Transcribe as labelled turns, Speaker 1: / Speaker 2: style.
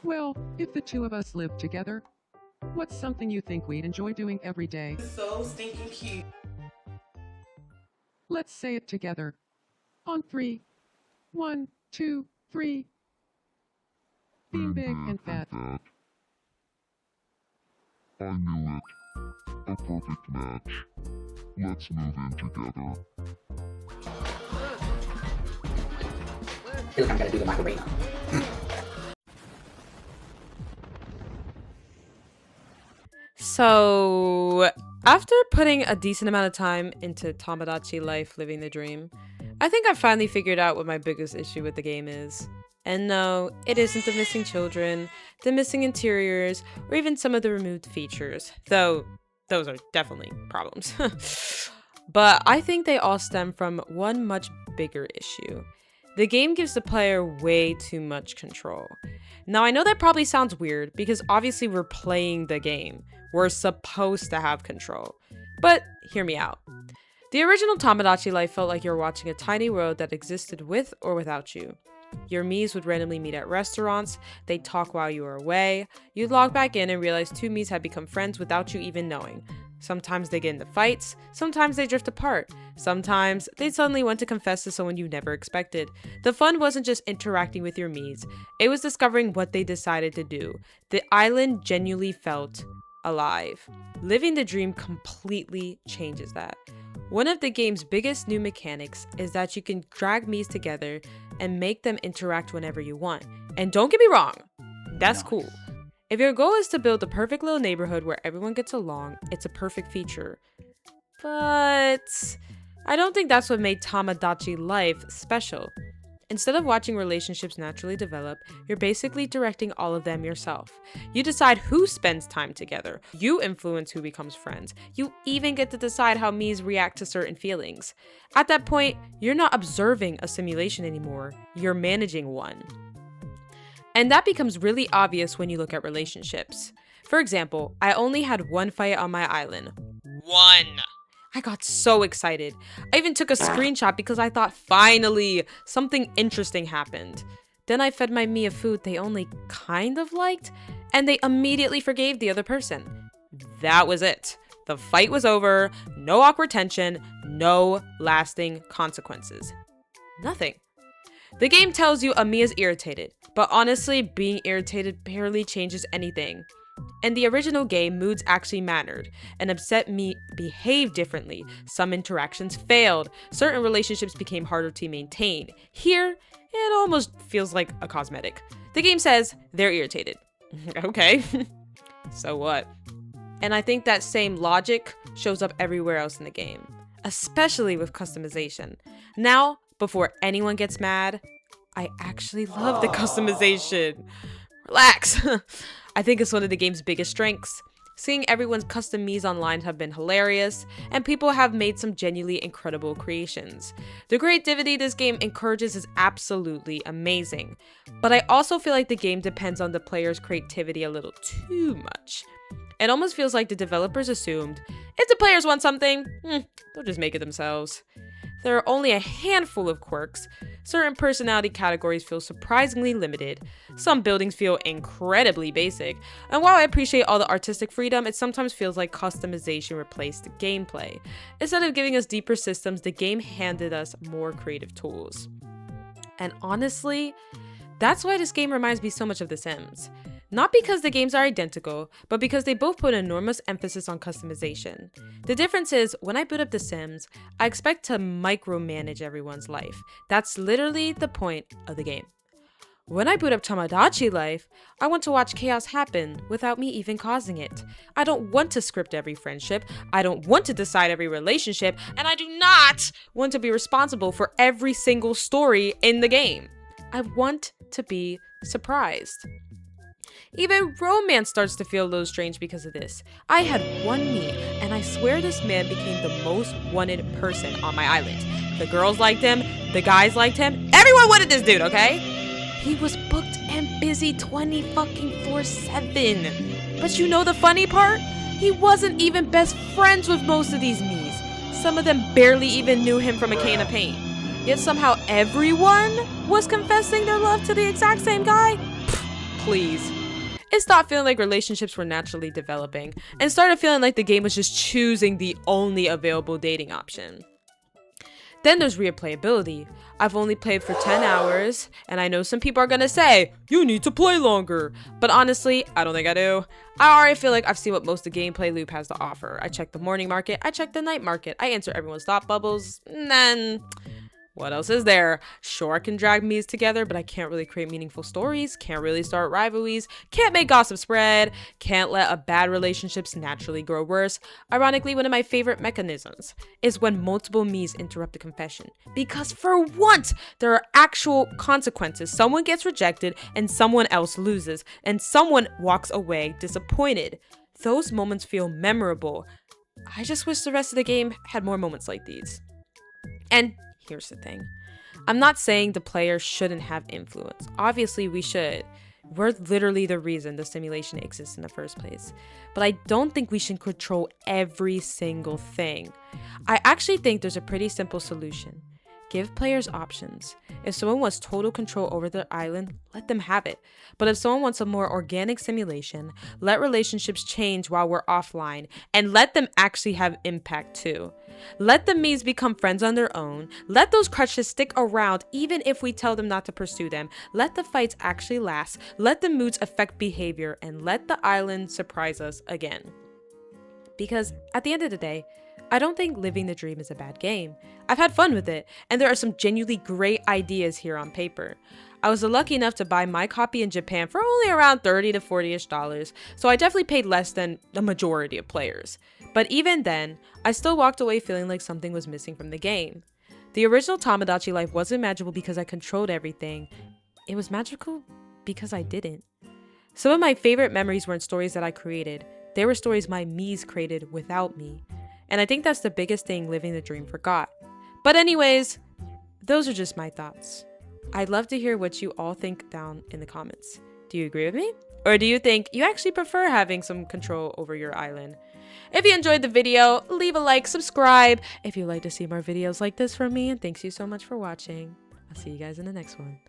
Speaker 1: Well, if the two of us lived together, what's something you think we'd enjoy doing every day?
Speaker 2: So stinking cute.
Speaker 1: Let's say it together. On three. 1, 2, 3. Being big and fat.
Speaker 3: I knew it. A perfect match. Let's move in together.
Speaker 4: I feel like I'm gonna do the Macarena.
Speaker 5: So, after putting a decent amount of time into Tomodachi life living the dream, I think I finally figured out what my biggest issue with the game is. And no, it isn't the missing children, the missing interiors, or even some of the removed features, though those are definitely problems. But I think they all stem from one much bigger issue. The game gives the player way too much control. Now I know that probably sounds weird because obviously we're playing the game. We're supposed to have control. But hear me out. The original Tomodachi life felt like you're watching a tiny world that existed with or without you. Your miis would randomly meet at restaurants, they'd talk while you were away, you'd log back in and realize two miis had become friends without you even knowing. Sometimes they get into fights, sometimes they drift apart, sometimes they suddenly want to confess to someone you never expected. The fun wasn't just interacting with your miis, it was discovering what they decided to do. The island genuinely felt alive. Living the dream completely changes that. One of the game's biggest new mechanics is that you can drag miis together and make them interact whenever you want. And don't get me wrong, that's cool. If your goal is to build a perfect little neighborhood where everyone gets along, it's a perfect feature. But I don't think that's what made Tomodachi life special. Instead of watching relationships naturally develop, you're basically directing all of them yourself. You decide who spends time together. You influence who becomes friends. You even get to decide how miis react to certain feelings. At that point, you're not observing a simulation anymore. You're managing one. And that becomes really obvious when you look at relationships. For example, I only had one fight on my island. One! I got so excited. I even took a screenshot because I thought finally something interesting happened. Then I fed my mii a food they only kind of liked, and they immediately forgave the other person. That was it. The fight was over, no awkward tension, no lasting consequences. Nothing. The game tells you a mii is irritated, but honestly, being irritated barely changes anything. In the original game, moods actually mattered. An upset mii behaved differently. Some interactions failed. Certain relationships became harder to maintain. Here, it almost feels like a cosmetic. The game says they're irritated. Okay, so what? And I think that same logic shows up everywhere else in the game, especially with customization. Now, before anyone gets mad, I actually love the customization. Relax. I think it's one of the game's biggest strengths. Seeing everyone's custom miis online have been hilarious, and people have made some genuinely incredible creations. The creativity this game encourages is absolutely amazing, but I also feel like the game depends on the player's creativity a little too much. It almost feels like the developers assumed, if the players want something, they'll just make it themselves. There are only a handful of quirks. Certain personality categories feel surprisingly limited. Some buildings feel incredibly basic. And while I appreciate all the artistic freedom, it sometimes feels like customization replaced the gameplay. Instead of giving us deeper systems, the game handed us more creative tools. And honestly, that's why this game reminds me so much of The Sims. Not because the games are identical, but because they both put enormous emphasis on customization. The difference is, when I boot up The Sims, I expect to micromanage everyone's life. That's literally the point of the game. When I boot up Tomodachi life, I want to watch chaos happen without me even causing it. I don't want to script every friendship, I don't want to decide every relationship, and I do not want to be responsible for every single story in the game. I want to be surprised. Even romance starts to feel a little strange because of this. I had one mii, and I swear this man became the most wanted person on my island. The girls liked him, the guys liked him, everyone wanted this dude, okay? He was booked and busy 24/7. But you know the funny part? He wasn't even best friends with most of these miis. Some of them barely even knew him from a can of paint. Yet somehow everyone was confessing their love to the exact same guy? please. It stopped feeling like relationships were naturally developing and started feeling like the game was just choosing the only available dating option. Then there's replayability. I've only played for 10 hours, and I know some people are gonna say, you need to play longer. But honestly, I don't think I do. I already feel like I've seen what most of the gameplay loop has to offer. I check the morning market, I check the night market, I answer everyone's thought bubbles, and then... what else is there? Sure, I can drag miis together, but I can't really create meaningful stories, can't really start rivalries, can't make gossip spread, can't let a bad relationships naturally grow worse. Ironically, one of my favorite mechanisms is when multiple miis interrupt a confession. Because for once, there are actual consequences. Someone gets rejected and someone else loses, and someone walks away disappointed. Those moments feel memorable. I just wish the rest of the game had more moments like these. And here's the thing. I'm not saying the player shouldn't have influence. Obviously, we should. We're literally the reason the simulation exists in the first place. But I don't think we should control every single thing. I actually think there's a pretty simple solution. Give players options. If someone wants total control over their island, let them have it. But if someone wants a more organic simulation, let relationships change while we're offline, and let them actually have impact too. Let the miis become friends on their own. Let those crutches stick around even if we tell them not to pursue them. Let the fights actually last. Let the moods affect behavior, and let the island surprise us again. Because at the end of the day, I don't think Living the Dream is a bad game. I've had fun with it, and there are some genuinely great ideas here on paper. I was lucky enough to buy my copy in Japan for only around $30 to $40-ish, so I definitely paid less than the majority of players. But even then, I still walked away feeling like something was missing from the game. The original Tomodachi life wasn't magical because I controlled everything. It was magical because I didn't. Some of my favorite memories weren't stories that I created. They were stories my miis created without me. And I think that's the biggest thing Living the Dream forgot. But anyways, those are just my thoughts. I'd love to hear what you all think down in the comments. Do you agree with me? Or do you think you actually prefer having some control over your island? If you enjoyed the video, leave a like, subscribe if you'd like to see more videos like this from me, and thanks you so much for watching. I'll see you guys in the next one.